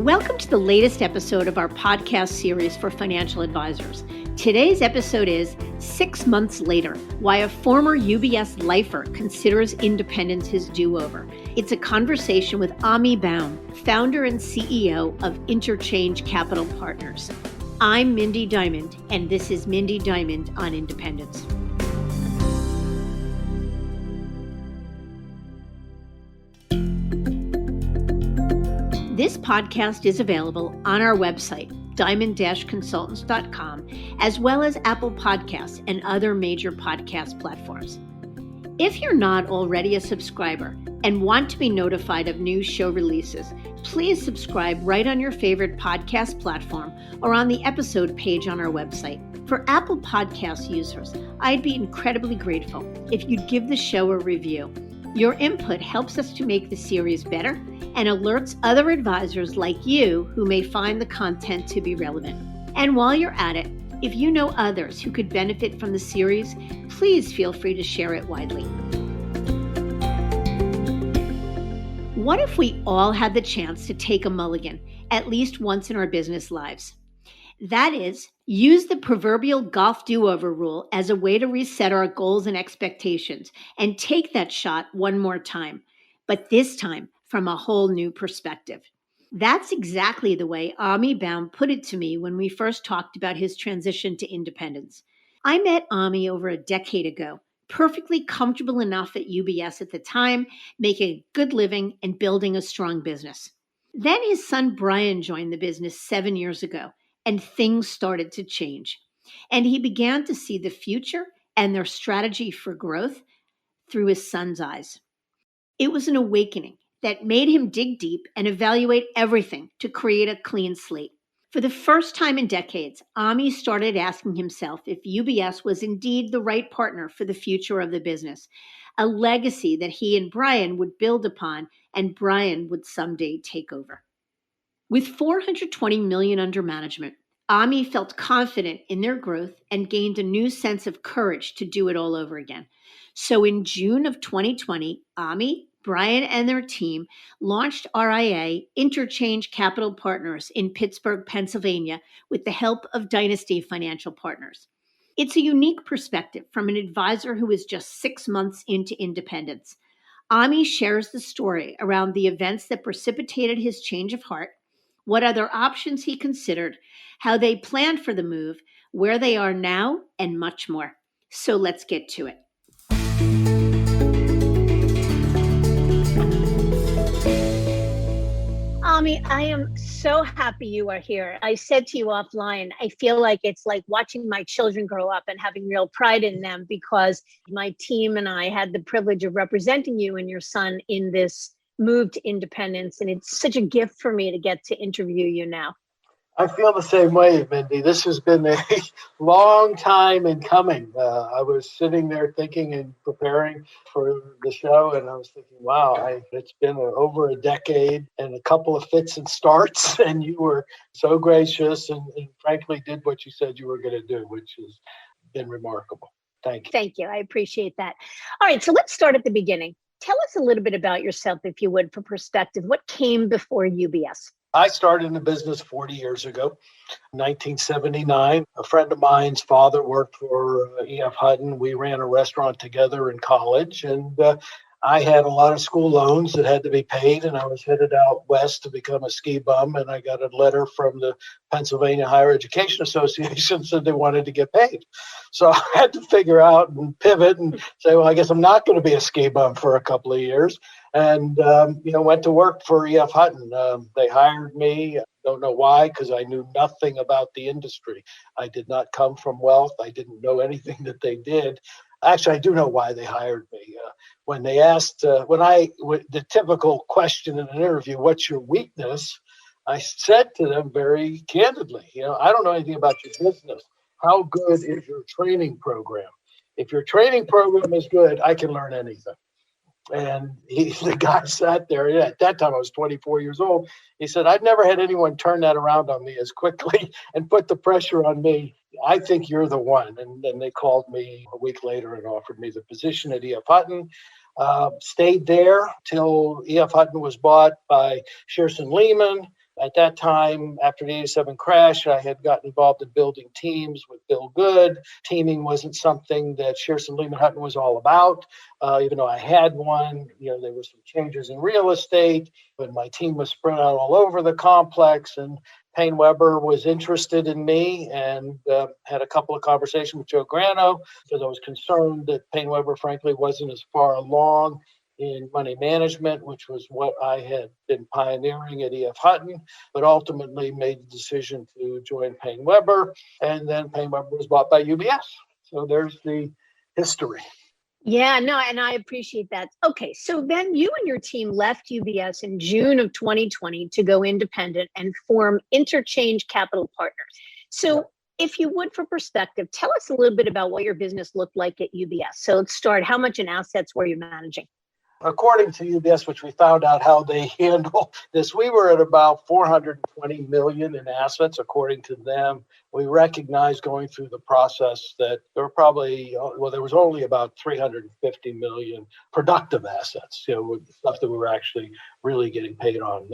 Welcome to the latest episode of our podcast series for financial advisors. Today's episode is 6 Months Later, Why a Former UBS Lifer Considers Independence His Do-Over. It's a conversation with Ahmie Baum, founder and CEO of Interchange Capital Partners. I'm Mindy Diamond, and this is Mindy Diamond on Independence. This podcast is available on our website, diamond-consultants.com, as well as Apple Podcasts and other major podcast platforms. If you're not already a subscriber and want to be notified of new show releases, please subscribe right on your favorite podcast platform or on the episode page on our website. For Apple Podcast users, I'd be incredibly grateful if you'd give the show a review. Your input helps us to make the series better and alerts other advisors like you who may find the content to be relevant. And while you're at it, if you know others who could benefit from the series, please feel free to share it widely. What if we all had the chance to take a mulligan at least once in our business lives? That is, use the proverbial golf do-over rule as a way to reset our goals and expectations and take that shot one more time, but this time from a whole new perspective. That's exactly the way Ahmie Baum put it to me when we first talked about his transition to independence. I met Ahmie over a decade ago, perfectly comfortable enough at UBS at the time, making a good living and building a strong business. Then his son Brian joined the business 7 years ago, and things started to change. And he began to see the future and their strategy for growth through his son's eyes. It was an awakening that made him dig deep and evaluate everything to create a clean slate. For the first time in decades, Ahmie started asking himself if UBS was indeed the right partner for the future of the business, a legacy that he and Brian would build upon and Brian would someday take over. With $420 million under management, Ahmie felt confident in their growth and gained a new sense of courage to do it all over again. So in June of 2020, Ahmie, Brian, and their team launched RIA, Interchange Capital Partners, in Pittsburgh, Pennsylvania, with the help of Dynasty Financial Partners. It's a unique perspective from an advisor who is just 6 months into independence. Ahmie shares the story around the events that precipitated his change of heart, what other options he considered, how they planned for the move, where they are now, and much more. So let's get to it. Ahmie, I am so happy you are here. I said to you offline, I feel like it's like watching my children grow up and having real pride in them because my team and I had the privilege of representing you and your son in this move to independence. And it's such a gift for me to get to interview you now. I feel the same way, Mindy. This has been a long time in coming. I was sitting there thinking and preparing for the show, and I was thinking, wow, it's been over a decade and a couple of fits and starts, and you were so gracious and frankly did what you said you were going to do, which has been remarkable. Thank you. Thank you. I appreciate that. All right, so let's start at the beginning. Tell us a little bit about yourself, if you would, for perspective. What came before UBS? I started in the business 40 years ago, 1979. A friend of mine's father worked for E.F. Hutton. We ran a restaurant together in college, and I had a lot of school loans that had to be paid, and I was headed out west to become a ski bum, and I got a letter from the Pennsylvania Higher Education Association said they wanted to get paid. So I had to figure out and pivot and say, well, I guess I'm not going to be a ski bum for a couple of years. And, went to work for E.F. Hutton. They hired me. Don't know why, because I knew nothing about the industry. I did not come from wealth. I didn't know anything that they did. Actually, I do know why they hired me. When they asked, the typical question in an interview, what's your weakness? I said to them very candidly, I don't know anything about your business. How good is your training program? If your training program is good, I can learn anything. And the guy sat there. At that time, I was 24 years old. He said, I've never had anyone turn that around on me as quickly and put the pressure on me. I think you're the one. And then they called me a week later and offered me the position at E.F. Hutton. Stayed there till E.F. Hutton was bought by Shearson Lehman. At that time, after the 87 crash, I had gotten involved in building teams with Bill Good. Teaming wasn't something that Shearson Lehman Hutton was all about. Even though I had one, there were some changes in real estate, but my team was spread out all over the complex. And Payne Weber was interested in me and had a couple of conversations with Joe Grano because I was concerned that Payne Weber, frankly, wasn't as far along in money management, which was what I had been pioneering at E.F. Hutton, but ultimately made the decision to join Payne Weber. And then Payne Weber was bought by UBS. So there's the history. Yeah, no, and I appreciate that. Okay, so then you and your team left UBS in June of 2020 to go independent and form Interchange Capital Partners. So if you would, for perspective, tell us a little bit about what your business looked like at UBS. So let's start. How much in assets were you managing? According to UBS, which we found out how they handle this, we were at about 420 million in assets. According to them, we recognized going through the process that there was only about 350 million productive assets, stuff that we were actually really getting paid on.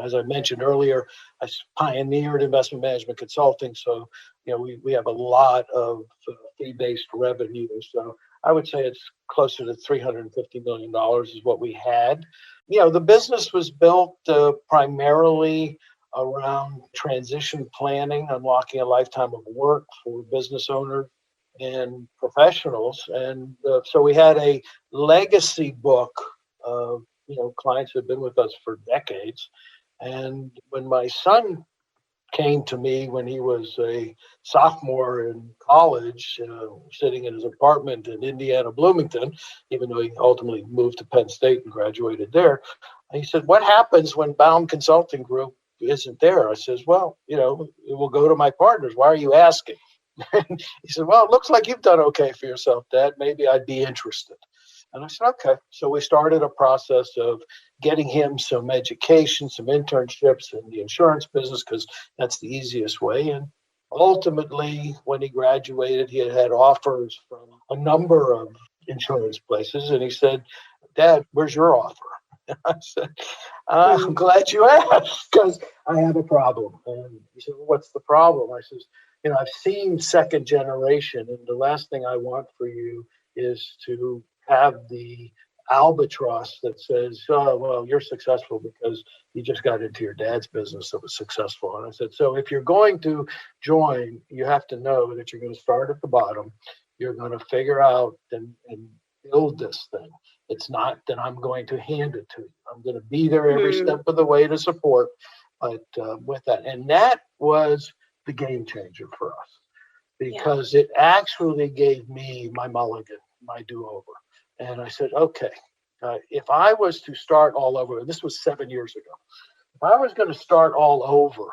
As I mentioned earlier, I pioneered investment management consulting. So, we have a lot of fee-based revenue. So I would say it's closer to $350 million is what we had. The business was built primarily around transition planning, unlocking a lifetime of work for business owners and professionals. And so we had a legacy book of, clients who had been with us for decades. And when my son came to me when he was a sophomore in college, sitting in his apartment in Indiana, Bloomington, even though he ultimately moved to Penn State and graduated there. And he said, "What happens when Baum Consulting Group isn't there?" I says, "Well, it will go to my partners. Why are you asking?" He said, "Well, it looks like you've done okay for yourself, Dad. Maybe I'd be interested." And I said, "Okay." So we started a process of getting him some education, some internships in the insurance business, because that's the easiest way. And ultimately, when he graduated, he had offers from a number of insurance places. And he said, "Dad, where's your offer?" I said, "I'm glad you asked, because I have a problem." And he said, "Well, what's the problem?" I says, "I've seen second generation, and the last thing I want for you is to have the albatross that says, 'Oh, well, you're successful because you just got into your dad's business that was successful.'" And I said, "So if you're going to join, you have to know that you're going to start at the bottom. You're going to figure out and build this thing. It's not that I'm going to hand it to you. I'm going to be there every step of the way to support, but with that." And that was the game changer for us, because it actually gave me my mulligan, my do-over. And I said, okay, if I was to start all over, and this was 7 years ago, if I was going to start all over,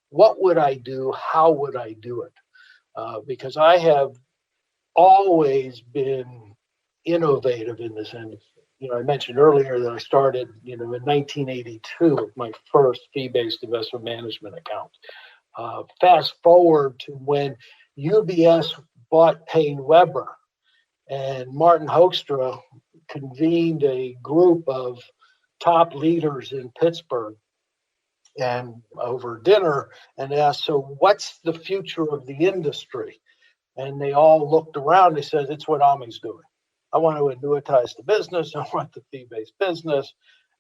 what would I do? How would I do it? Because I have always been innovative in this industry. I mentioned earlier that I started, in 1982 with my first fee-based investment management account. Fast forward to when UBS bought Payne Weber, and Martin Hoekstra convened a group of top leaders in Pittsburgh and over dinner and asked, "So what's the future of the industry?" And they all looked around. They said, "It's what Ahmie's doing. I want to annuitize the business. I want the fee-based business."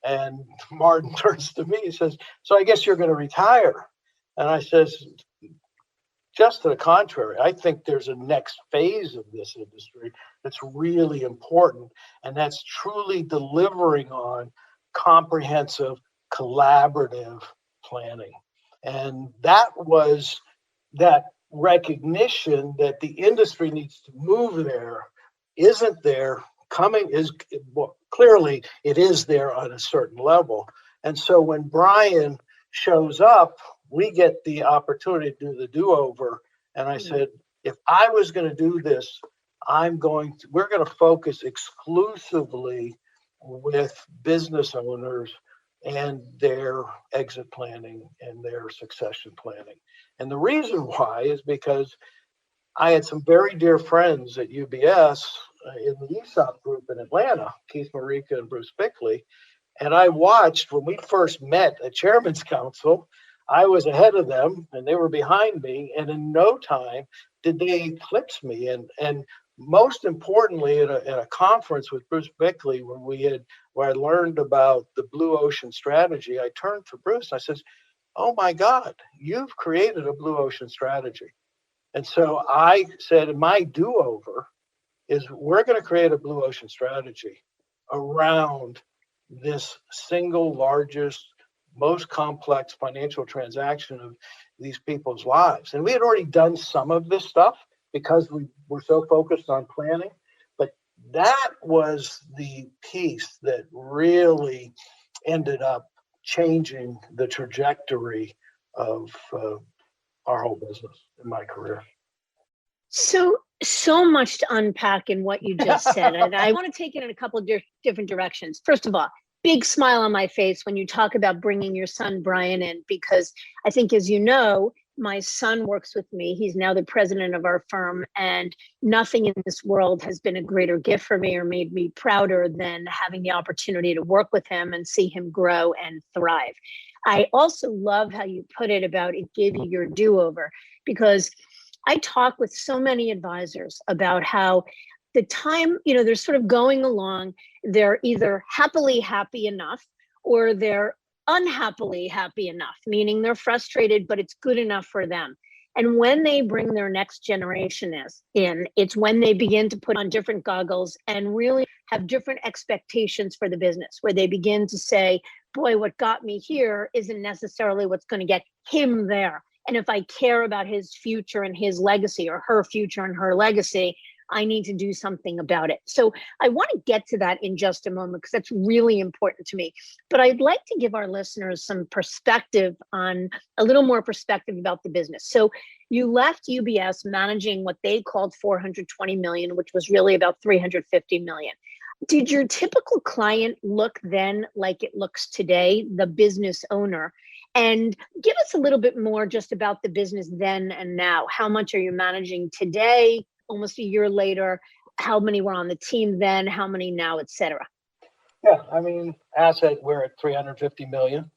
And Martin turns to me and says, "So I guess you're going to retire?" And I says, "Just to the contrary, I think there's a next phase of this industry that's really important, and that's truly delivering on comprehensive, collaborative planning." And that was that recognition that the industry needs to move there isn't there. Clearly it is there on a certain level. And so when Brian shows up, we get the opportunity to do the do-over. And I said, if I was going to do this, we're going to focus exclusively with business owners and their exit planning and their succession planning. And the reason why is because I had some very dear friends at UBS in the ESOP group in Atlanta, Keith Marika and Bruce Bickley. And I watched when we first met at Chairman's Council, I was ahead of them and they were behind me. And in no time did they eclipse me. And most importantly, at a conference with Bruce Bickley, where I learned about the blue ocean strategy, I turned to Bruce and I says, "Oh my God, you've created a blue ocean strategy." And so I said, my do-over is we're going to create a blue ocean strategy around this single largest, most complex financial transaction of these people's lives. And we had already done some of this stuff because we were so focused on planning. But that was the piece that really ended up changing the trajectory of our whole business in my career. So much to unpack in what you just said. And I want to take it in a couple of different directions. First of all, big smile on my face when you talk about bringing your son, Brian, in, because I think, as you know, my son works with me. He's now the president of our firm, and nothing in this world has been a greater gift for me or made me prouder than having the opportunity to work with him and see him grow and thrive. I also love how you put it about it gave you your do-over, because I talk with so many advisors about how the time, they're sort of going along, they're either happily happy enough or they're unhappily happy enough, meaning they're frustrated, but it's good enough for them. And when they bring their next generation in, it's when they begin to put on different goggles and really have different expectations for the business, where they begin to say, boy, what got me here isn't necessarily what's going to get him there. And if I care about his future and his legacy, or her future and her legacy, I need to do something about it. So I want to get to that in just a moment, because that's really important to me. But I'd like to give our listeners some perspective on a little more perspective about the business. So you left UBS managing what they called 420 million, which was really about 350 million. Did your typical client look then like it looks today, the business owner? And give us a little bit more just about the business then and now. How much are you managing today, almost a year later? How many were on the team then? How many now, et cetera? Yeah, we're at 350 million,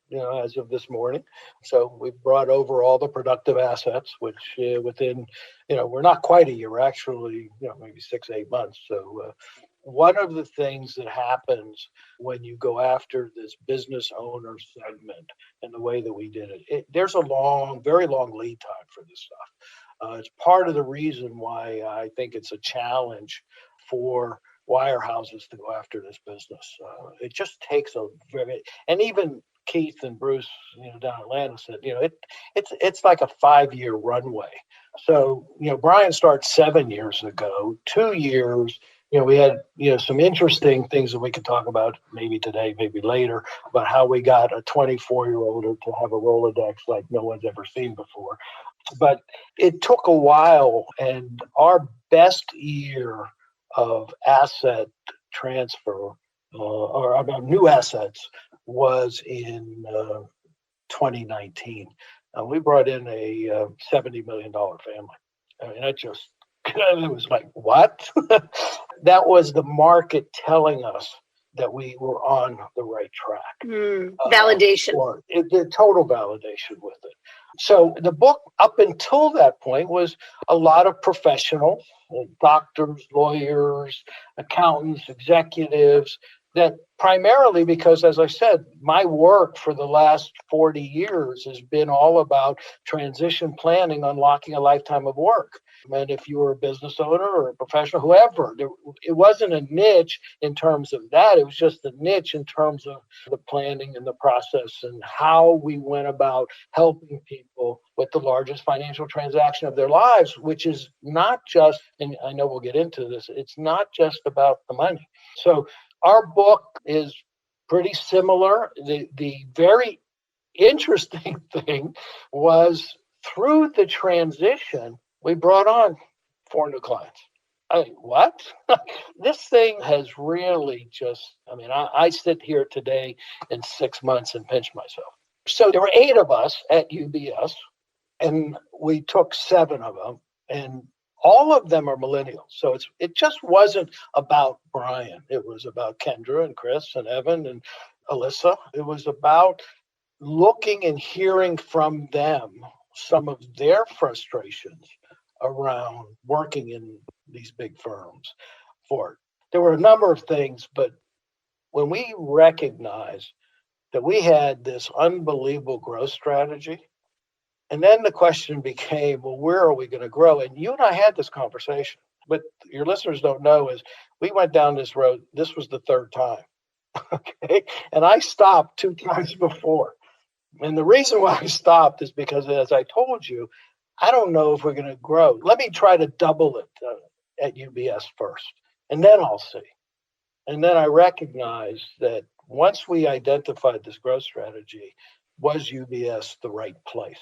as of this morning. So we've brought over all the productive assets, which within, we're not quite a year, we're actually, maybe 6-8 months. So one of the things that happens when you go after this business owner segment and the way that we did it, there's a very long lead time for this stuff. It's part of the reason why I think it's a challenge for wirehouses to go after this business. It just takes and even Keith and Bruce, down in Atlanta said, it's like a 5-year runway. So, Brian started 7 years ago, 2 years. We had, some interesting things that we could talk about maybe today, maybe later, about how we got a 24-year-old to have a Rolodex like no one's ever seen before. But it took a while, and our best year of asset transfer or about new assets was in 2019. We brought in a $70 million family. It was like, what? That was the market telling us that we were on the right track. Validation. The total validation with it. So the book up until that point was a lot of professionals, doctors, lawyers, accountants, executives, that primarily because, as I said, my work for the last 40 years has been all about transition planning, unlocking a lifetime of work. And if you were a business owner or a professional, whoever, it wasn't a niche in terms of that. It was just a niche in terms of the planning and the process and how we went about helping people with the largest financial transaction of their lives, which is not just, and I know we'll get into this, it's not just about the money. So our book is pretty similar. The very interesting thing was through the transition, we brought on 4 new clients. What? This thing has really just, I sit here today in 6 months and pinch myself. So there were 8 of us at UBS, and we took 7 of them, and all of them are millennials. So it just wasn't about Brian. It was about Kendra and Chris and Evan and Alyssa. It was about looking and hearing from them some of their frustrations around working in these big firms. There were a number of things, but when we recognized that we had this unbelievable growth strategy, and then the question became, well, where are we going to grow? And you and I had this conversation, but your listeners don't know is we went down this road. This was the third time. Okay. And I stopped 2 times before. And the reason why I stopped is because, as I told you, I don't know if we're going to grow. Let me try to double it at UBS first, and then I'll see. And then I recognized that once we identified this growth strategy, was UBS the right place?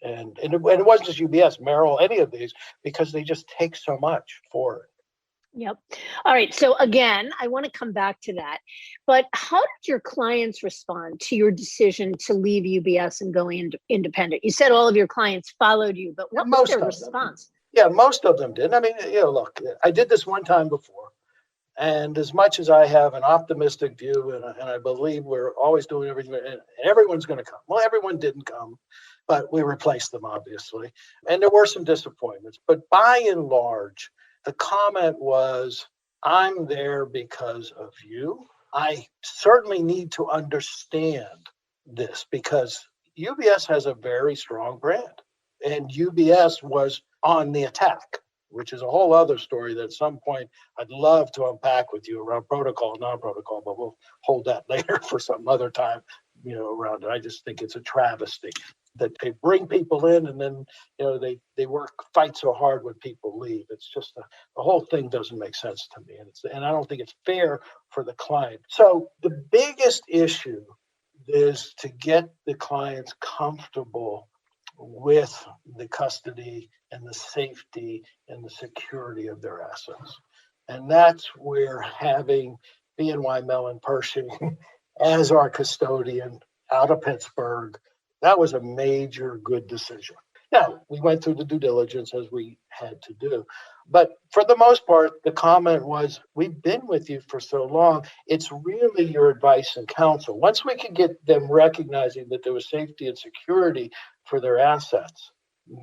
And it wasn't just UBS, Merrill, any of these, because they just take so much for it. Yep. All right. So again, I want to come back to that. But how did your clients respond to your decision to leave UBS and go independent? You said all of your clients followed you, but what was their response? Yeah, most of them did. I mean, look, I did this one time before. And as much as I have an optimistic view and I believe we're always doing everything, and everyone's going to come. Well, everyone didn't come, but we replaced them, obviously. And there were some disappointments. But by and large, the comment was, I'm there because of you. I certainly need to understand this because UBS has a very strong brand. And UBS was on the attack, which is a whole other story that at some point I'd love to unpack with you around protocol, non-protocol, but we'll hold that later for some other time, around it. I just think it's a travesty that they bring people in and then, they fight so hard when people leave. It's just the whole thing doesn't make sense to me. And I don't think it's fair for the client. So the biggest issue is to get the clients comfortable with the custody and the safety and the security of their assets. And that's where having BNY Mellon Pershing as our custodian out of Pittsburgh, that was a major good decision. Now, we went through the due diligence as we had to do. But for the most part, the comment was, we've been with you for so long. It's really your advice and counsel. Once we could get them recognizing that there was safety and security for their assets,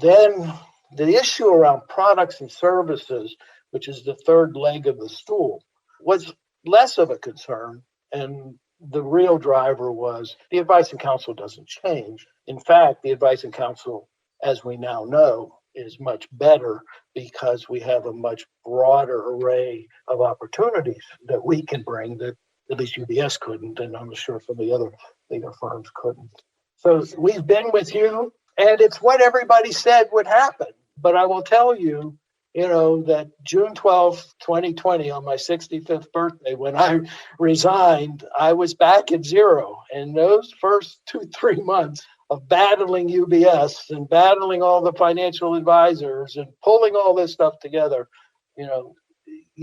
then the issue around products and services, which is the third leg of the stool, was less of a concern. And the real driver was the advice and counsel doesn't change. In fact, the advice and counsel, as we now know, is much better because we have a much broader array of opportunities that we can bring that at least UBS couldn't, and I'm sure some of the other bigger firms couldn't. So we've been with you, and it's what everybody said would happen. But I will tell you, that June 12th, 2020, on my 65th birthday, when I resigned, I was back at zero. And those first 2-3 months of battling UBS and battling all the financial advisors and pulling all this stuff together, you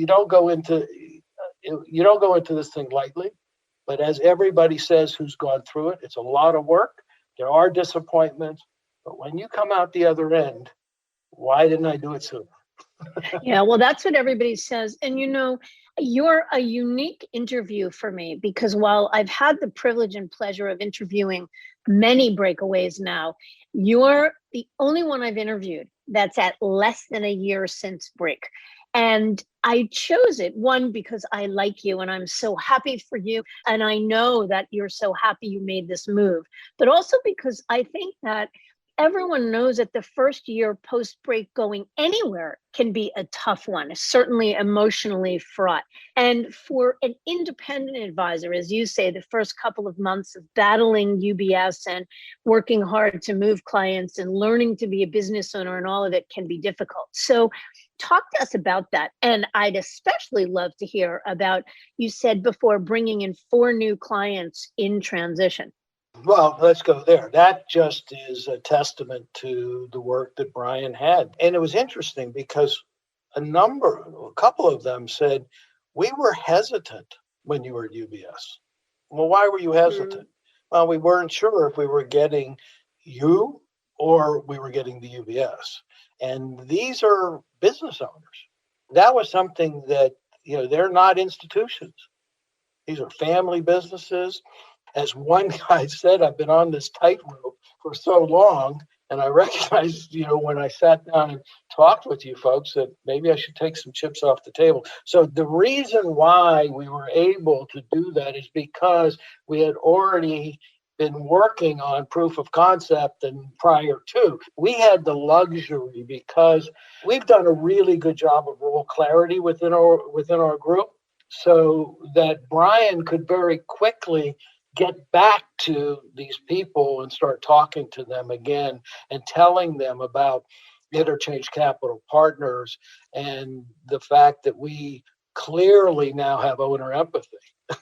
don't go into this thing lightly. But as everybody says who's gone through it, it's a lot of work. There are disappointments. But when you come out the other end, why didn't I do it sooner? Yeah, well, that's what everybody says. And, you're a unique interview for me because while I've had the privilege and pleasure of interviewing many breakaways now, you're the only one I've interviewed that's at less than a year since break. And I chose it, one, because I like you and I'm so happy for you. And I know that you're so happy you made this move, but also because I think that everyone knows that the first year post-break going anywhere can be a tough one, certainly emotionally fraught. And for an independent advisor, as you say, the first couple of months of battling UBS and working hard to move clients and learning to be a business owner and all of it can be difficult. So talk to us about that. And I'd especially love to hear about, you said before, bringing in 4 new clients in transition. Well, let's go there. That just is a testament to the work that Brian had. And it was interesting because a couple of them said, we were hesitant when you were at UBS. Well, why were you hesitant? Well, we weren't sure if we were getting you or we were getting the UBS. And these are business owners. That was something that, they're not institutions. These are family businesses. As one guy said, I've been on this tightrope for so long, and I recognized, when I sat down and talked with you folks, that maybe I should take some chips off the table. So the reason why we were able to do that is because we had already been working on proof of concept, and prior to, we had the luxury, because we've done a really good job of role clarity within our group, so that Brian could very quickly get back to these people and start talking to them again and telling them about Interchange Capital Partners and the fact that we clearly now have owner empathy.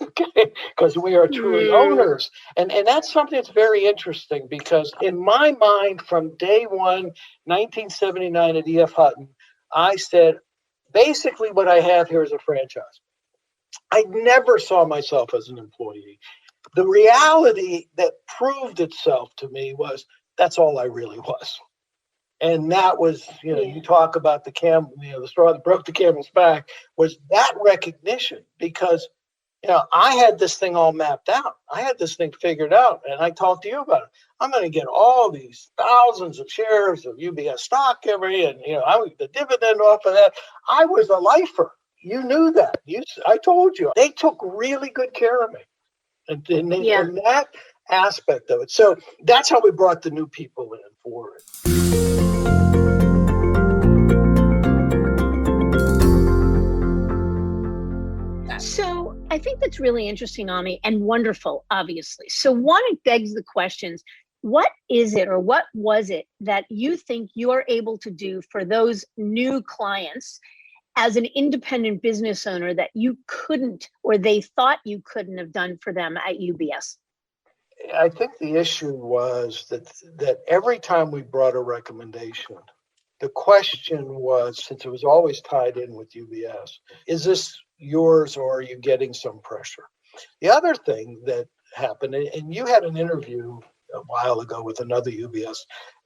Okay, because we are truly owners. And that's something that's very interesting, because in my mind, from day one, 1979 at E.F. Hutton, I said, basically what I have here is a franchise. I never saw myself as an employee. The reality that proved itself to me was that's all I really was. And that was, you talk about the straw that broke the camel's back, was that recognition, because I had this thing all mapped out. I had this thing figured out, and I talked to you about it. I'm going to get all these thousands of shares of UBS stock every, and I would the dividend off of that. I was a lifer. You knew that. I told you. They took really good care of me, and that aspect of it. So that's how we brought the new people in for it. So I think that's really interesting, Ahmie, and wonderful, obviously. So one, it begs the questions, what is it, or what was it that you think you are able to do for those new clients as an independent business owner that you couldn't, or they thought you couldn't have done for them at UBS? I think the issue was that every time we brought a recommendation, the question was, since it was always tied in with UBS, is this yours, or are you getting some pressure? The other thing that happened, and you had an interview a while ago with another UBS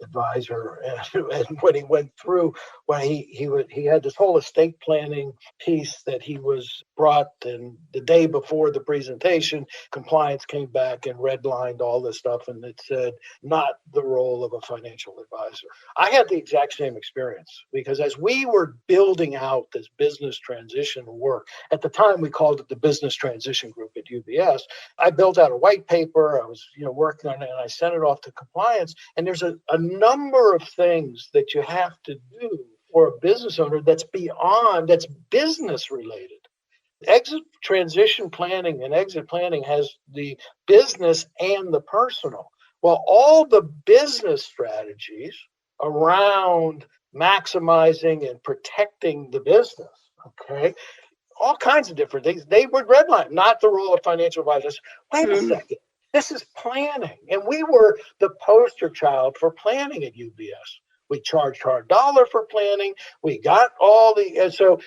advisor, and when he went through, when he had this whole estate planning piece that he was brought, and the day before the presentation, compliance came back and redlined all this stuff, and it said not the role of a financial advisor. I had the exact same experience, because as we were building out this business transition work, at the time we called it the Business Transition Group at UBS, I built out a white paper. I was working on it, and I sent it off to compliance. And there's a number of things that you have to do for a business owner that's business related. Exit transition planning and exit planning has the business and the personal. Well, all the business strategies around maximizing and protecting the business, okay, all kinds of different things, they would redline, not the role of financial advisors. Wait a second. This is planning. And we were the poster child for planning at UBS. We charged hard dollar for planning. We got and so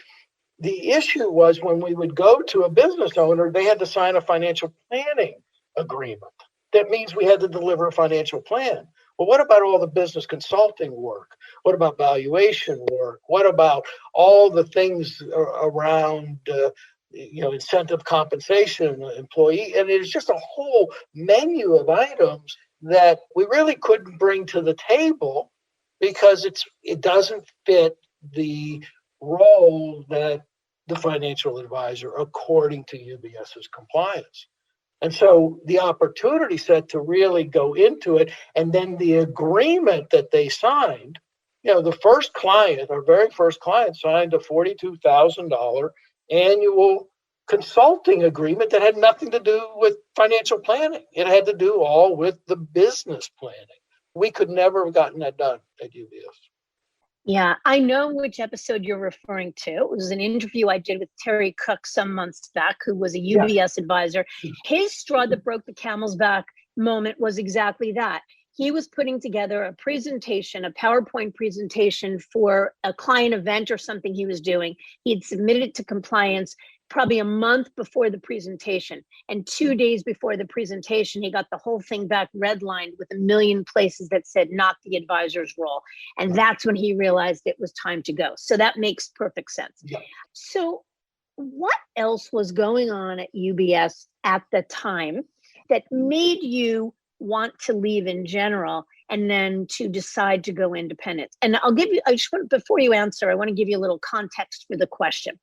the issue was, when we would go to a business owner, they had to sign a financial planning agreement. That means we had to deliver a financial plan. Well, what about all the business consulting work? What about valuation work? What about all the things around incentive compensation, employee? And it's just a whole menu of items that we really couldn't bring to the table, because it doesn't fit the role that the financial advisor, according to UBS's compliance. And so the opportunity set to really go into it, and then the agreement that they signed, the first client, our very first client, signed a $42,000 annual consulting agreement that had nothing to do with financial planning. It had to do all with the business planning. We could never have gotten that done at UBS. Yeah, I know which episode you're referring to. It was an interview I did with Terry Cook some months back, who was a UBS advisor. His straw that broke the camel's back moment was exactly that. He was putting together a presentation, a PowerPoint presentation for a client event or something he was doing. He had submitted it to compliance probably a month before the presentation. And 2 days before the presentation, he got the whole thing back redlined with a million places that said not the advisor's role. And that's when he realized it was time to go. So that makes perfect sense. Yeah. So What else was going on at UBS at the time that made you want to leave in general and then to decide to go independent? And I just want, before you answer, I want to give you a little context for the question.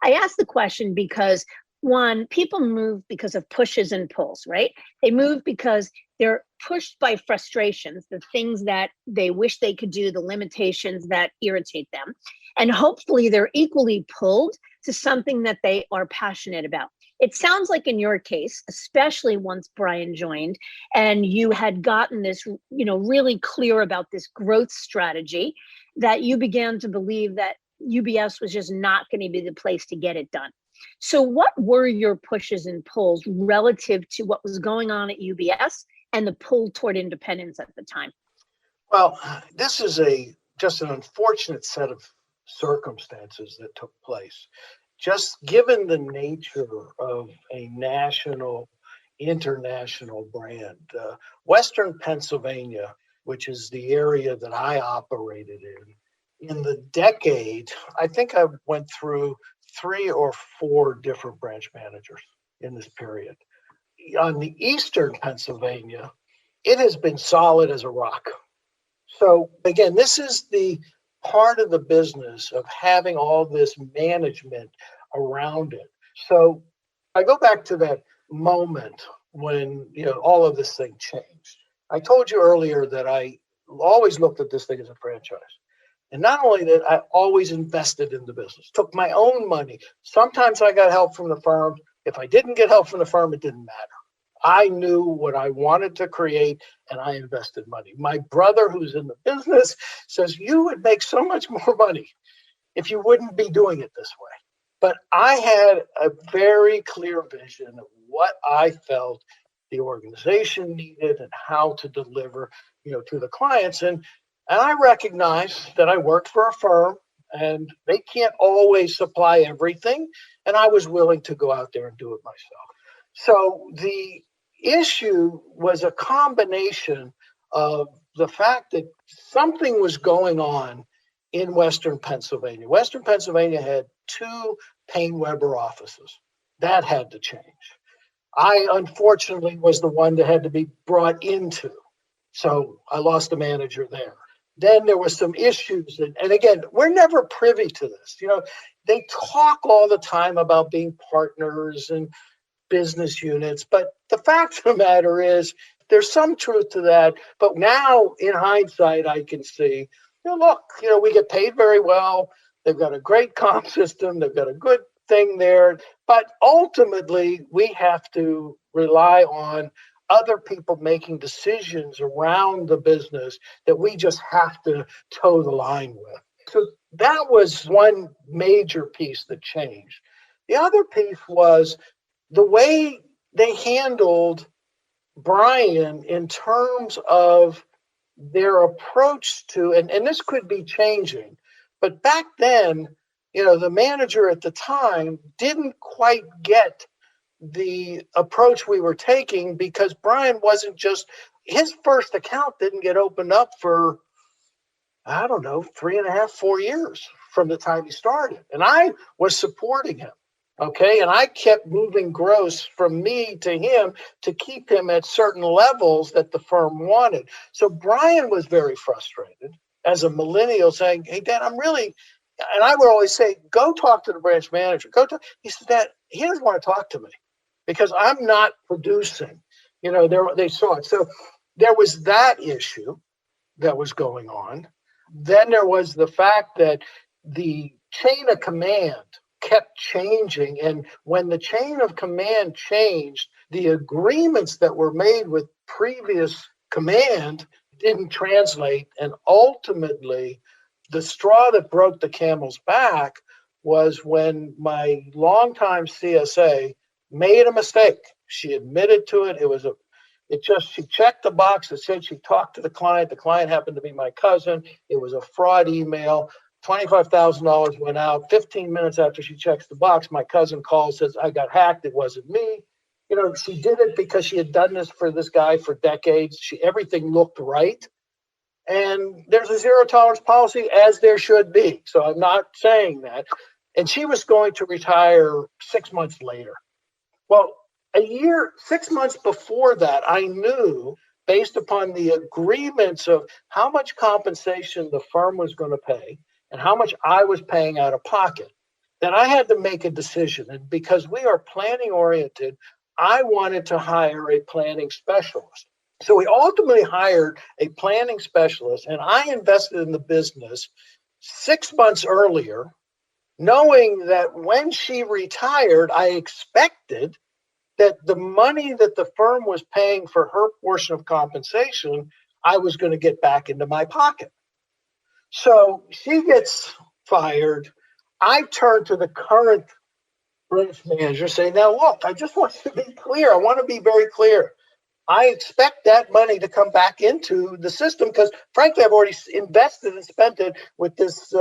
I asked the question because, one, people move because of pushes and pulls, right? They move because they're pushed by frustrations, the things that they wish they could do, the limitations that irritate them. And hopefully they're equally pulled to something that they are passionate about. It sounds like in your case, especially once Brian joined and you had gotten this, really clear about this growth strategy, that you began to believe that UBS was just not going to be the place to get it done. So what were your pushes and pulls relative to what was going on at UBS and the pull toward independence at the time? Well, this is just an unfortunate set of circumstances that took place. Just given the nature of a national, international brand, Western Pennsylvania, which is the area that I operated in the decade, I think I went through 3 or 4 different branch managers in this period. On the Eastern Pennsylvania, it has been solid as a rock. So again, this is the part of the business of having all this management around it. So I go back to that moment when all of this thing changed. I told you earlier that I always looked at this thing as a franchise. And not only that, I always invested in the business, took my own money. Sometimes I got help from the firm. If I didn't get help from the firm, it didn't matter. I knew what I wanted to create, and I invested money. My brother, who's in the business, says you would make so much more money if you wouldn't be doing it this way. But I had a very clear vision of what I felt the organization needed and how to deliver, to the clients. And I recognized that I worked for a firm and they can't always supply everything. And I was willing to go out there and do it myself. So the issue was a combination of the fact that something was going on in Western Pennsylvania. Western Pennsylvania had 2 Paine-Webber offices. That had to change. I, unfortunately, was the one that had to be brought into. So I lost a manager there. Then there was some issues. And again, we're never privy to this. They talk all the time about being partners and business units. But the fact of the matter is there's some truth to that. But now in hindsight, I can see, look, we get paid very well. They've got a great comp system. They've got a good thing there. But ultimately, we have to rely on other people making decisions around the business that we just have to toe the line with. So that was one major piece that changed. The other piece was the way they handled Brian in terms of their approach to, and this could be changing, but back then, the manager at the time didn't quite get the approach we were taking because Brian wasn't just, his first account didn't get opened up for, 3.5, 4 years from the time he started. And I was supporting him. Okay. And I kept moving gross from me to him to keep him at certain levels that the firm wanted. So Brian was very frustrated as a millennial saying, hey, Dad, and I would always say, go talk to the branch manager. He said, Dad, he doesn't want to talk to me because I'm not producing. They saw it. So there was that issue that was going on. Then there was the fact that the chain of command kept changing. And when the chain of command changed, the agreements that were made with previous command didn't translate. And ultimately, the straw that broke the camel's back was when my longtime CSA made a mistake. She admitted to it. She checked the box that said she talked to the client. The client happened to be my cousin. It was a fraud email. $25,000 went out. 15 minutes after she checks the box, my cousin calls, says, I got hacked. It wasn't me. She did it because she had done this for this guy for decades. Everything looked right. And there's a zero tolerance policy, as there should be. So I'm not saying that. And she was going to retire 6 months later. Well, 6 months before that, I knew, based upon the agreements of how much compensation the firm was going to pay and how much I was paying out of pocket, that I had to make a decision. And because we are planning oriented, I wanted to hire a planning specialist. So we ultimately hired a planning specialist, and I invested in the business 6 months earlier, knowing that when she retired, I expected that the money that the firm was paying for her portion of compensation, I was going to get back into my pocket. So she gets fired. I turn to the current branch manager saying, now look, I just want to be clear. I want to be very clear. I expect that money to come back into the system because, frankly, I've already invested and spent it with this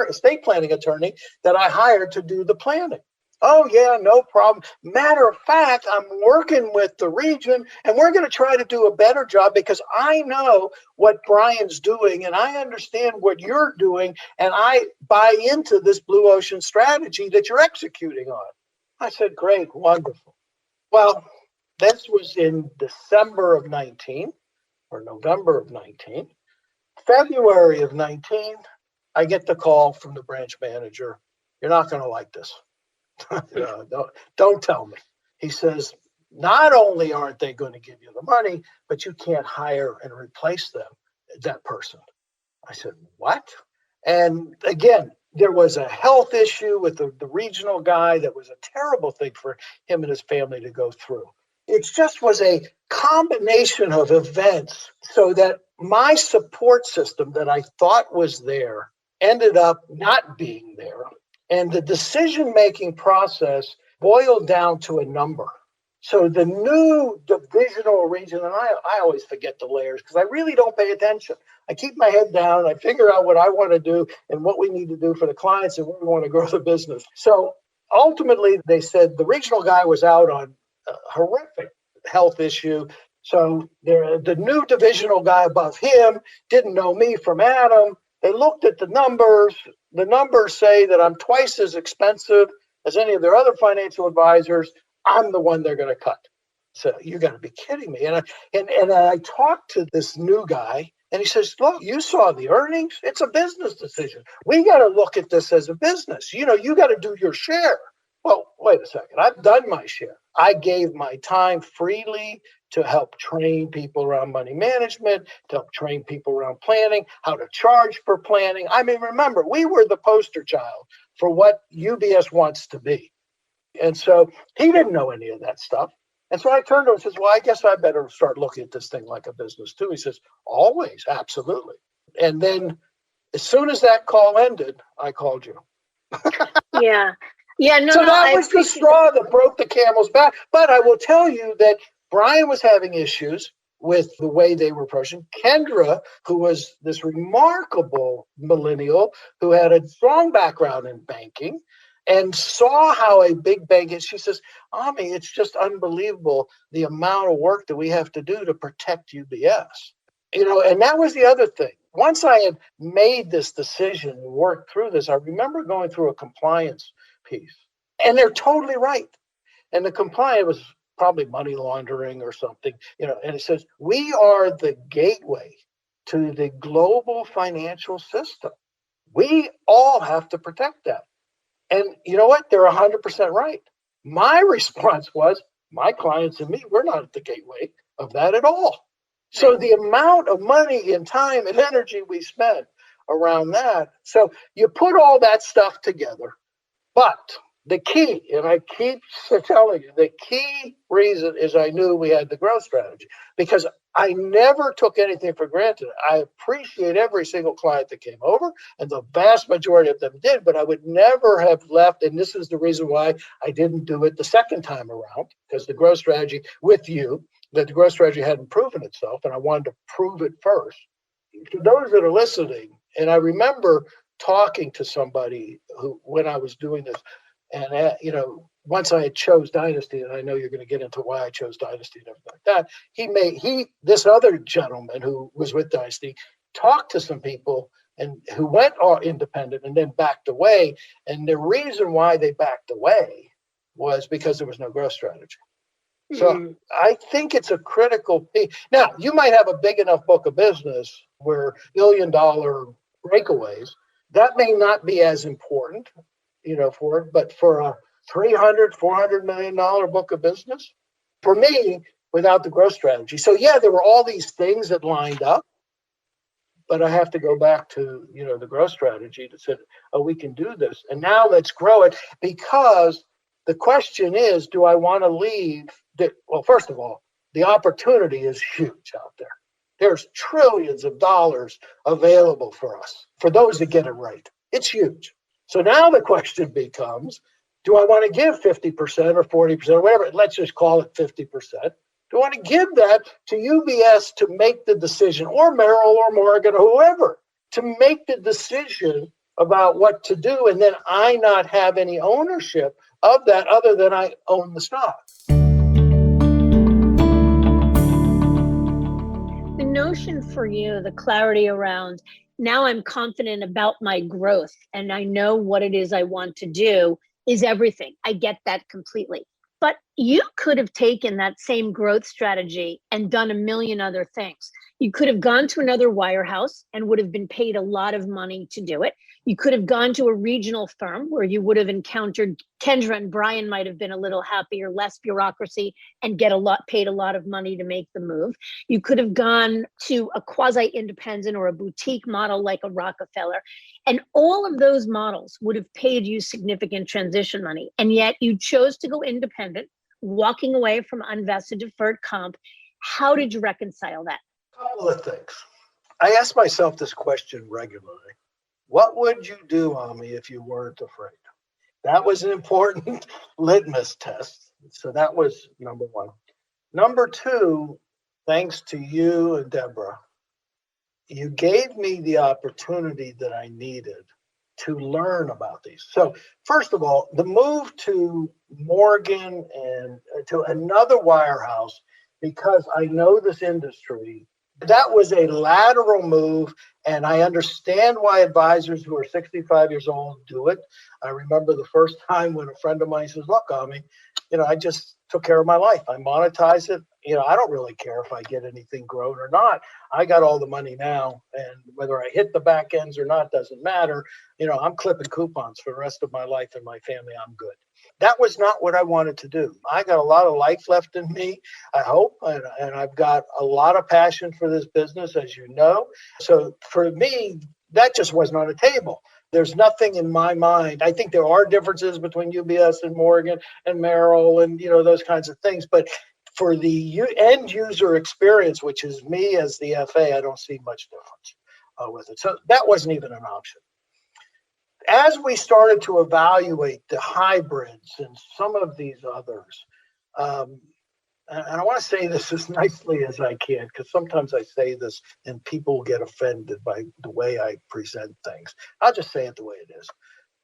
estate planning attorney that I hired to do the planning. Oh, yeah, no problem. Matter of fact, I'm working with the region, and we're going to try to do a better job because I know what Brian's doing, and I understand what you're doing, and I buy into this blue ocean strategy that you're executing on. I said, great, wonderful. Well, this was in December of 19 or November of 19. February of 19, I get the call from the branch manager. You're not going to like this. Don't tell me. He says, not only aren't they going to give you the money, but you can't hire and replace that person. I said, what? And again, there was a health issue with the regional guy that was a terrible thing for him and his family to go through. It just was a combination of events so that my support system that I thought was there ended up not being there. And the decision-making process boiled down to a number. So the new divisional region, and I always forget the layers because I really don't pay attention. I keep my head down. I figure out what I want to do and what we need to do for the clients and where we want to grow the business. So ultimately, they said the regional guy was out on a horrific health issue. So the new divisional guy above him didn't know me from Adam. They looked at the numbers. The numbers say that I'm twice as expensive as any of their other financial advisors. I'm the one they're going to cut. So you got to be kidding me. And I talked to this new guy, and he says, look, you saw the earnings. It's a business decision. We got to look at this as a business. You got to do your share. Well, wait a second. I've done my share. I gave my time freely to help train people around money management, to help train people around planning, how to charge for planning. I mean, remember, we were the poster child for what UBS wants to be. And so he didn't know any of that stuff. And so I turned to him and says, well, I guess I better start looking at this thing like a business too. He says, always, absolutely. And then as soon as that call ended, I called you. Yeah. So that was the straw that broke the camel's back. But I will tell you that Brian was having issues with the way they were approaching. Kendra, who was this remarkable millennial who had a strong background in banking and saw how a big bank is, she says, Ahmie, it's just unbelievable the amount of work that we have to do to protect UBS. And that was the other thing. Once I had made this decision and worked through this, I remember going through a compliance piece. And they're totally right. And the compliance was probably money laundering or something, and it says, we are the gateway to the global financial system. We all have to protect that. And you know what? They're 100% right. My response was, my clients and me, we're not at the gateway of that at all. So the amount of money and time and energy we spent around that. So you put all that stuff together. But the key, and I keep telling you, the key reason is I knew we had the growth strategy because I never took anything for granted. I appreciate every single client that came over, and the vast majority of them did, but I would never have left. And this is the reason why I didn't do it the second time around, because the growth strategy with you, that the growth strategy hadn't proven itself, and I wanted to prove it first. To those that are listening, and I remember talking to somebody who, when I was doing this, and once I had chose Dynasty, and I know you're going to get into why I chose Dynasty and everything like that, this other gentleman who was with Dynasty talked to some people and who went all independent and then backed away. And the reason why they backed away was because there was no growth strategy. So I think it's a critical piece. Now, you might have a big enough book of business where $1 billion breakaways, that may not be as important, for it, but for a $300-400 million book of business, for me, without the growth strategy. So yeah, there were all these things that lined up, but I have to go back to, the growth strategy to say, oh, we can do this. And now let's grow it, because the question is, do I want to leave? Well, first of all, the opportunity is huge out there. There's trillions of dollars available for us, for those that get it right. It's huge. So now the question becomes, do I want to give 50% or 40% or whatever? Let's just call it 50%. Do I want to give that to UBS to make the decision, or Merrill or Morgan or whoever, to make the decision about what to do, and then I not have any ownership of that other than I own the stock? The notion for you, the clarity around, now I'm confident about my growth and I know what it is I want to do, is everything. I get that completely. But you could have taken that same growth strategy and done a million other things. You could have gone to another wirehouse and would have been paid a lot of money to do it. You could have gone to a regional firm where you would have encountered Kendra and Brian might have been a little happier, less bureaucracy, and paid a lot of money to make the move. You could have gone to a quasi-independent or a boutique model like a Rockefeller. And all of those models would have paid you significant transition money. And yet you chose to go independent, walking away from unvested deferred comp. How did you reconcile that? A couple of things. I ask myself this question regularly. What would you do, Ahmie, if you weren't afraid? That was an important litmus test. So that was number one. Number two, thanks to you and Deborah, you gave me the opportunity that I needed to learn about these. So first of all, the move to Morgan and to another wirehouse, because I know this industry, that was a lateral move, and I understand why advisors who are 65 years old do it. I remember the first time when a friend of mine says, look, Ahmie, I just took care of my life. I monetize it. I don't really care if I get anything grown or not. I got all the money now, and whether I hit the back ends or not doesn't matter. I'm clipping coupons for the rest of my life and my family. I'm good. That was not what I wanted to do. I got a lot of life left in me, I hope, and I've got a lot of passion for this business, as you know. So for me, that just wasn't on the table. There's nothing in my mind. I think there are differences between UBS and Morgan and Merrill and, those kinds of things. But for the end user experience, which is me as the FA, I don't see much difference with it. So that wasn't even an option. As we started to evaluate the hybrids and some of these others, and I want to say this as nicely as I can, because sometimes I say this and people get offended by the way I present things. I'll just say it the way it is.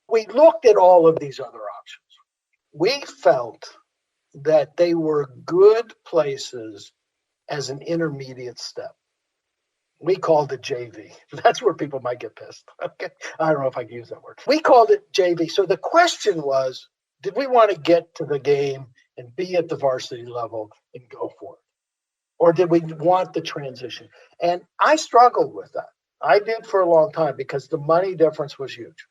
We looked at all of these other options. We felt that they were good places as an intermediate step. We called it JV. That's where people might get pissed. Okay, I don't know if I can use that word. We called it JV. So the question was, did we want to get to the game and be at the varsity level and go for it? Or did we want the transition? And I struggled with that. I did for a long time because the money difference was huge.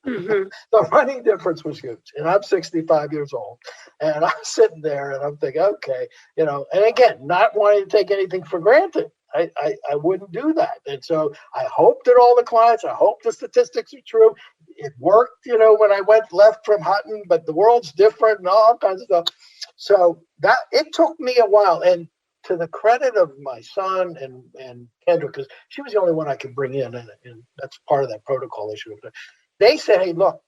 Mm-hmm. The money difference was huge. And I'm 65 years old. And I'm sitting there and I'm thinking, okay, and again, not wanting to take anything for granted. I wouldn't do that. And so I hope that all the clients, I hope the statistics are true. It worked, when I went left from Hutton, but the world's different and all kinds of stuff. So that it took me a while. And to the credit of my son and Kendra, because she was the only one I could bring in, and that's part of that protocol issue. They said, hey, look,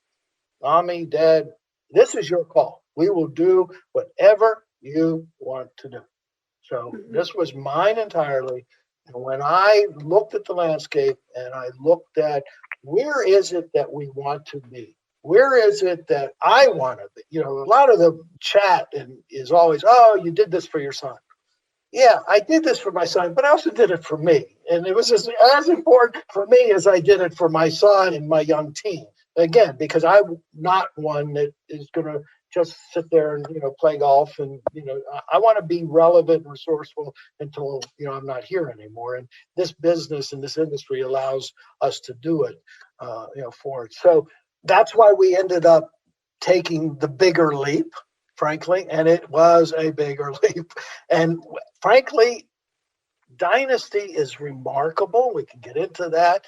Ahmie, Dad, this is your call. We will do whatever you want to do. So this was mine entirely. And when I looked at the landscape and I looked at where is it that we want to be? Where is it that I want to be? A lot of the chat is always, oh, you did this for your son. yeah, I did this for my son, but I also did it for me. And it was as important for me as I did it for my son and my young teen. Again, because I'm not one that is going to just sit there and, play golf. And, I want to be relevant and resourceful until, I'm not here anymore. And this business and this industry allows us to do it, for it. So that's why we ended up taking the bigger leap, frankly, and it was a bigger leap. And frankly, Dynasty is remarkable. We can get into that.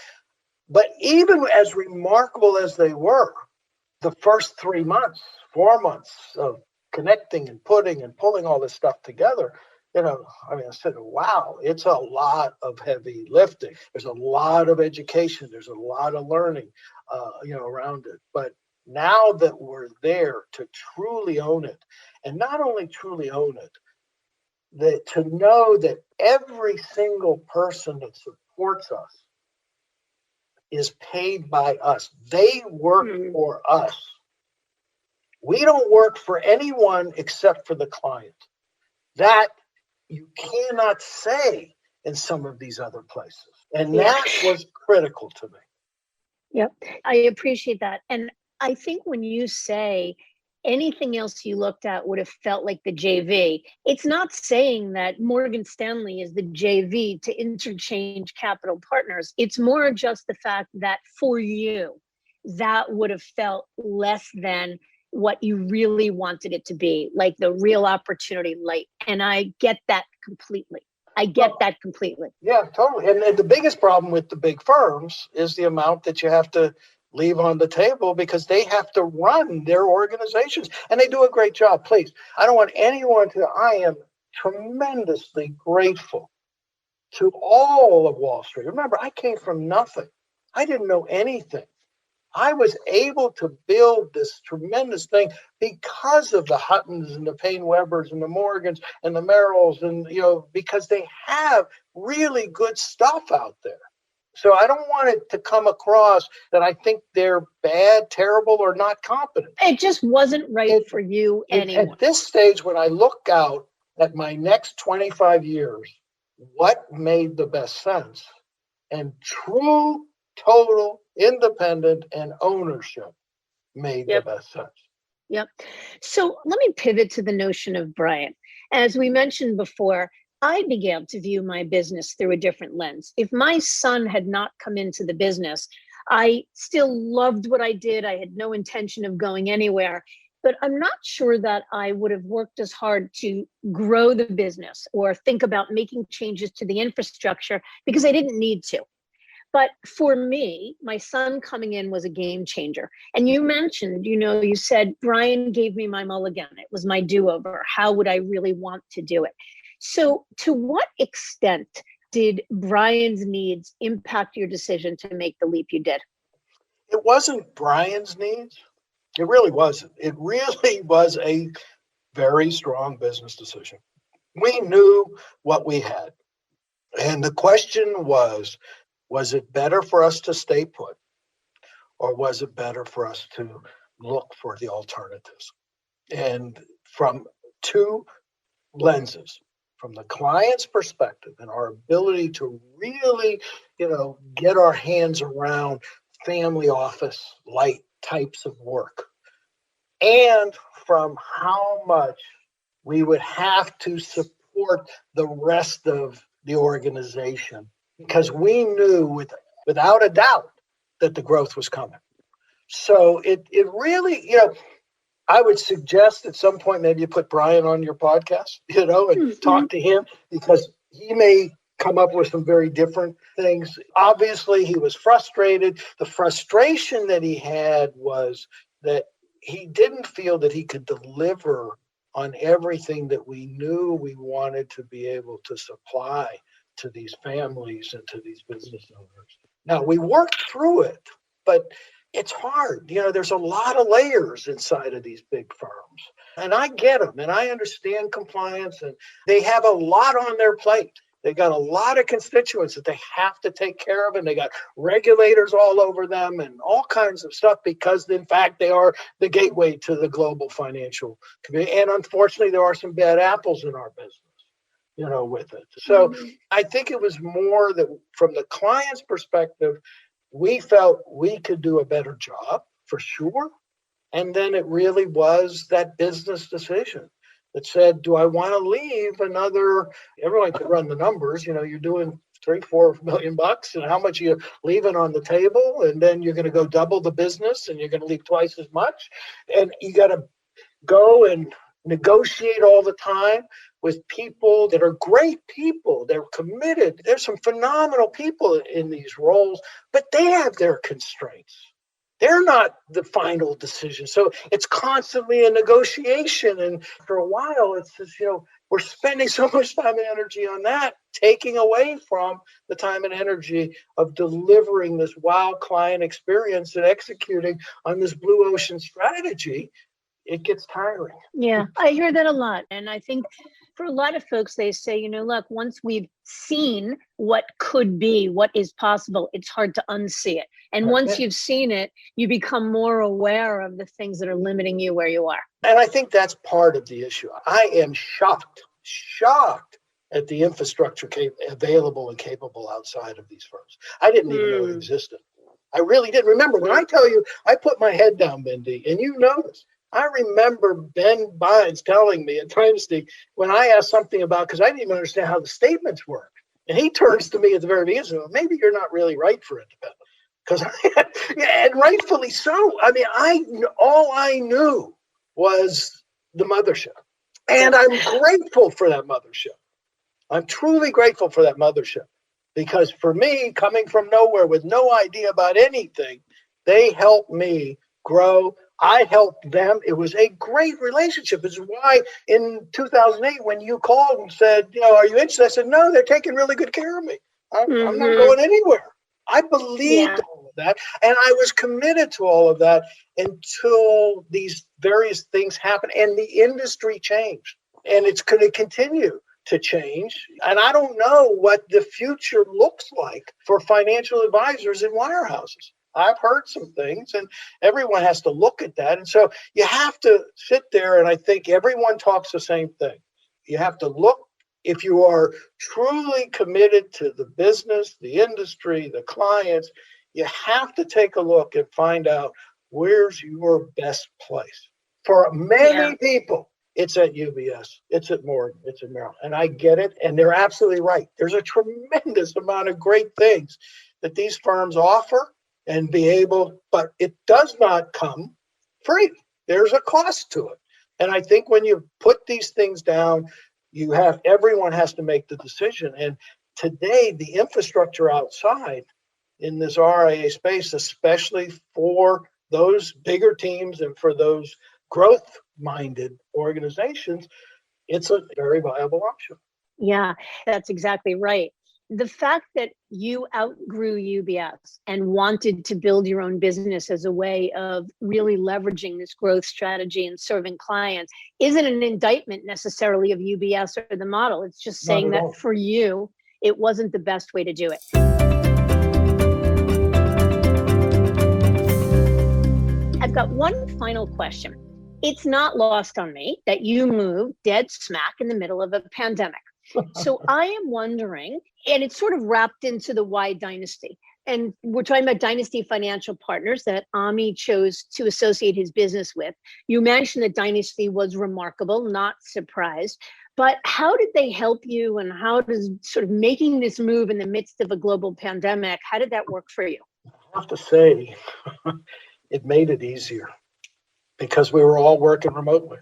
But even as remarkable as they were, the first 3 months, 4 months of connecting and putting and pulling all this stuff together, I said, wow, it's a lot of heavy lifting. There's a lot of education. There's a lot of learning, around it. But now that we're there to truly own it, and not only truly own it, that to know that every single person that supports us is paid by us. They work for us. We don't work for anyone except for the client. That you cannot say in some of these other places. And that was critical to me. Yep. I appreciate that. And I think when you say anything else you looked at would have felt like the JV, it's not saying that Morgan Stanley is the JV to Interchange Capital Partners. It's more just the fact that for you, that would have felt less than what you really wanted it to be, like the real opportunity light. And I get that completely. Yeah, totally. And the biggest problem with the big firms is the amount that you have to leave on the table, because they have to run their organizations, and they do a great job. Please, I don't want anyone to. I am tremendously grateful to all of Wall Street. Remember, I came from nothing. I didn't know anything. I was able to build this tremendous thing because of the Huttons and the Payne Webbers and the Morgans and the Merrills, and because they have really good stuff out there. So I don't want it to come across that I think they're bad, terrible, or not competent. It just wasn't right for you anymore. At this stage, when I look out at my next 25 years, what made the best sense? And true, total, independent, and ownership made the best sense. Yep. So let me pivot to the notion of Brian. As we mentioned before, I began to view my business through a different lens. If my son had not come into the business, I still loved what I did. I had no intention of going anywhere, but I'm not sure that I would have worked as hard to grow the business or think about making changes to the infrastructure, because I didn't need to. But for me, my son coming in was a game changer. And you mentioned, you said, Brian gave me my mulligan. It was my do-over. How would I really want to do it? So to what extent did Brian's needs impact your decision to make the leap you did? It wasn't Brian's needs. It really wasn't. It really was a very strong business decision. We knew what we had. And the question was it better for us to stay put, or was it better for us to look for the alternatives? And from two lenses, from the client's perspective and our ability to really, get our hands around family office light types of work, and from how much we would have to support the rest of the organization, because we knew without a doubt that the growth was coming. So it really, I would suggest at some point maybe you put Brian on your podcast, and talk to him, because he may come up with some very different things. Obviously, he was frustrated. The frustration that he had was that he didn't feel that he could deliver on everything that we knew we wanted to be able to supply to these families and to these business owners. Now, we worked through it, but it's hard. There's a lot of layers inside of these big firms. And I get them, and I understand compliance, and they have a lot on their plate. They got a lot of constituents that they have to take care of, and they got regulators all over them and all kinds of stuff, because, in fact, they are the gateway to the global financial community. And unfortunately, there are some bad apples in our business. with it. So I think it was more that from the client's perspective, we felt we could do a better job for sure. And then it really was that business decision that said, do I want to leave another, everyone could run the numbers, you're doing 3-4 million bucks and how much you leaving on the table. And then you're going to go double the business and you're going to leave twice as much. And you got to go and negotiate all the time with people that are great people. They're committed. There's some phenomenal people in these roles, but they have their constraints. They're not the final decision. So it's constantly a negotiation. And for a while, it's just, we're spending so much time and energy on that, taking away from the time and energy of delivering this wow client experience and executing on this blue ocean strategy. It gets tiring. Yeah, I hear that a lot. And I think for a lot of folks, they say, look, once we've seen what could be, what is possible, it's hard to unsee it. And once you've seen it, you become more aware of the things that are limiting you where you are. And I think that's part of the issue. I am shocked at the infrastructure available and capable outside of these firms. I didn't even know it existed. I really didn't. Remember, when I tell you, I put my head down, Mindy, and you know this. I remember Ben Bynes telling me at Dynasty when I asked something about, because I didn't even understand how the statements work. And he turns to me at the very beginning and says, well, maybe you're not really right for independent. And rightfully so. I mean, all I knew was the mothership. And I'm grateful for that mothership. I'm truly grateful for that mothership. Because for me, coming from nowhere with no idea about anything, they helped me grow. I helped them. It was a great relationship. This is why in 2008, when you called and said, are you interested? I said, no, they're taking really good care of me. I'm not going anywhere. I believed all of that. And I was committed to all of that until these various things happened and the industry changed. And it's going to continue to change. And I don't know what the future looks like for financial advisors in wirehouses. I've heard some things, and everyone has to look at that. And so you have to sit there, and I think everyone talks the same thing. You have to look, if you are truly committed to the business, the industry, the clients, you have to take a look and find out where's your best place. For many people, it's at UBS, it's at Morgan, it's at Merrill. And I get it, and they're absolutely right. There's a tremendous amount of great things that these firms offer and be able, but it does not come free. There's a cost to it. And I think when you put these things down, everyone has to make the decision. And today, the infrastructure outside in this RIA space, especially for those bigger teams and for those growth-minded organizations, it's a very viable option. Yeah, that's exactly right. The fact that you outgrew UBS and wanted to build your own business as a way of really leveraging this growth strategy and serving clients isn't an indictment necessarily of UBS or the model. It's just saying that for you, it wasn't the best way to do it. I've got one final question. It's not lost on me that you moved dead smack in the middle of a pandemic. So I am wondering, and it's sort of wrapped into the why Dynasty. And we're talking about Dynasty Financial Partners that Ahmie chose to associate his business with. You mentioned that Dynasty was remarkable, not surprised. But how did they help you, and how does sort of making this move in the midst of a global pandemic, how did that work for you? I have to say, it made it easier because we were all working remotely.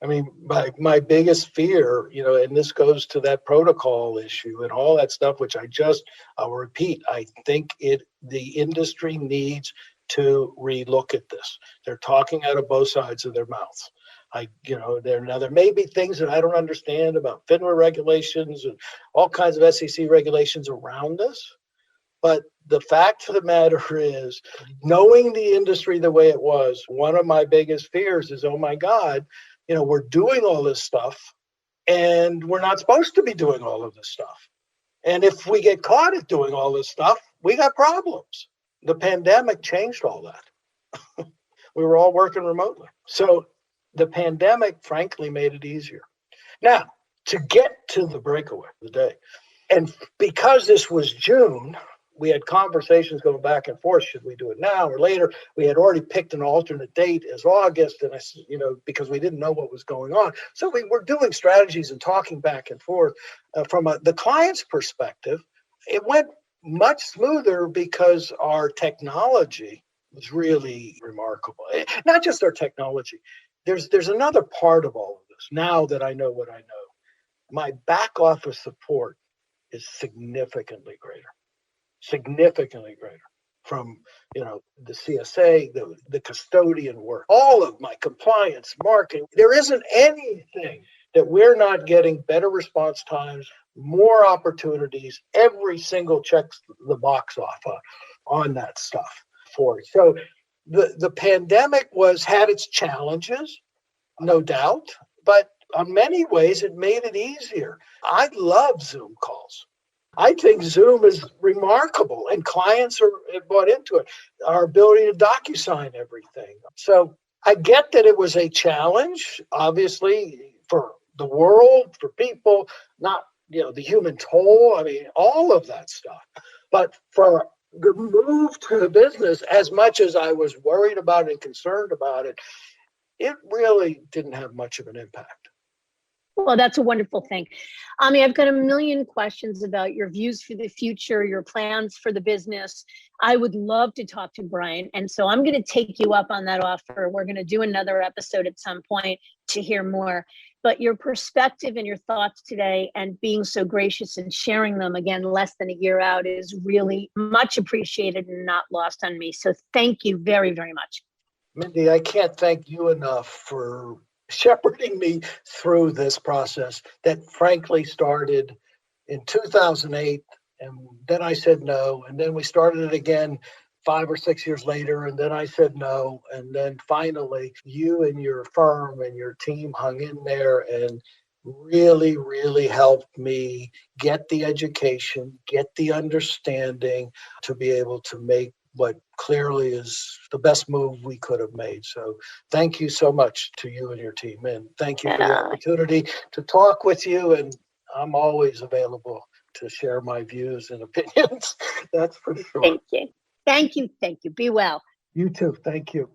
I mean, my biggest fear, and this goes to that protocol issue and all that stuff, which I'll repeat, I think the industry needs to relook at this. They're talking out of both sides of their mouths. There may be things that I don't understand about FINRA regulations and all kinds of SEC regulations around this. But the fact of the matter is, knowing the industry the way it was, one of my biggest fears is, oh my God, we're doing all this stuff and we're not supposed to be doing all of this stuff. And if we get caught at doing all this stuff, we got problems. The pandemic changed all that. We were all working remotely. So the pandemic, frankly, made it easier. Now, to get to the breakaway of the day. And because this was June, we had conversations going back and forth. Should we do it now or later? We had already picked an alternate date as August, and because we didn't know what was going on. So we were doing strategies and talking back and forth. From the client's perspective, it went much smoother because our technology was really remarkable. Not just our technology. There's another part of all of this. Now that I know what I know, my back office support is significantly greater from, the CSA, the custodian work, all of my compliance, marketing. There isn't anything that we're not getting better response times, more opportunities. Every single checks the box off on that stuff for it. So the pandemic had its challenges, no doubt, but in many ways it made it easier. I love Zoom calls. I think Zoom is remarkable, and clients have bought into it. Our ability to DocuSign everything. So I get that it was a challenge, obviously, for the world, for people, not the human toll. I mean, all of that stuff. But for the move to the business, as much as I was worried about it and concerned about it, it really didn't have much of an impact. Well, that's a wonderful thing. Ahmie, I've got a million questions about your views for the future, your plans for the business. I would love to talk to Brian. And so I'm going to take you up on that offer. We're going to do another episode at some point to hear more. But your perspective and your thoughts today and being so gracious and sharing them again, less than a year out, is really much appreciated and not lost on me. So thank you very, very much. Mindy, I can't thank you enough for shepherding me through this process that frankly started in 2008. And then I said no. And then we started it again 5 or 6 years later. And then I said no. And then finally, you and your firm and your team hung in there and really, really helped me get the education, get the understanding to be able to make what clearly is the best move we could have made. So thank you so much to you and your team. And thank you for the opportunity to talk with you. And I'm always available to share my views and opinions. That's for sure. Thank you. Thank you. Thank you. Be well. You too. Thank you.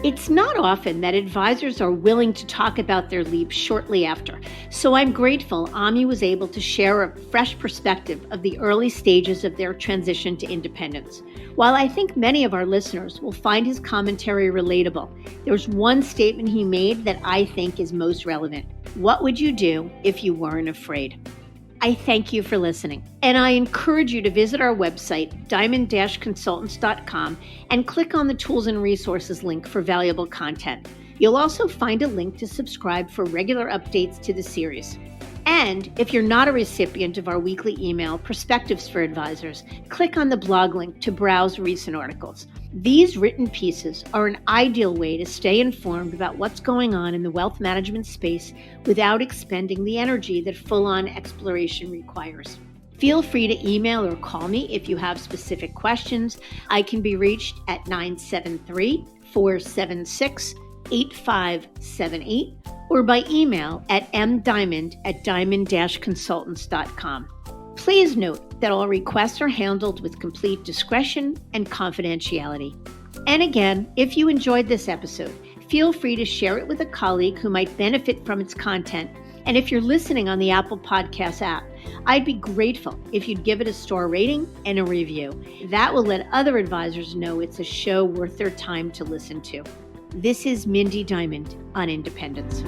It's not often that advisors are willing to talk about their leap shortly after, so I'm grateful Ahmie was able to share a fresh perspective of the early stages of their transition to independence. While I think many of our listeners will find his commentary relatable, there's one statement he made that I think is most relevant. What would you do if you weren't afraid? I thank you for listening, and I encourage you to visit our website, diamond-consultants.com, and click on the Tools and Resources link for valuable content. You'll also find a link to subscribe for regular updates to the series. And if you're not a recipient of our weekly email, Perspectives for Advisors, click on the blog link to browse recent articles. These written pieces are an ideal way to stay informed about what's going on in the wealth management space without expending the energy that full-on exploration requires. Feel free to email or call me if you have specific questions. I can be reached at 973-476-8578 or by email at mdiamond@diamond-consultants.com. Please note that all requests are handled with complete discretion and confidentiality. And again, if you enjoyed this episode, feel free to share it with a colleague who might benefit from its content. And if you're listening on the Apple Podcast app, I'd be grateful if you'd give it a star rating and a review. That will let other advisors know it's a show worth their time to listen to. This is Mindy Diamond on Independence.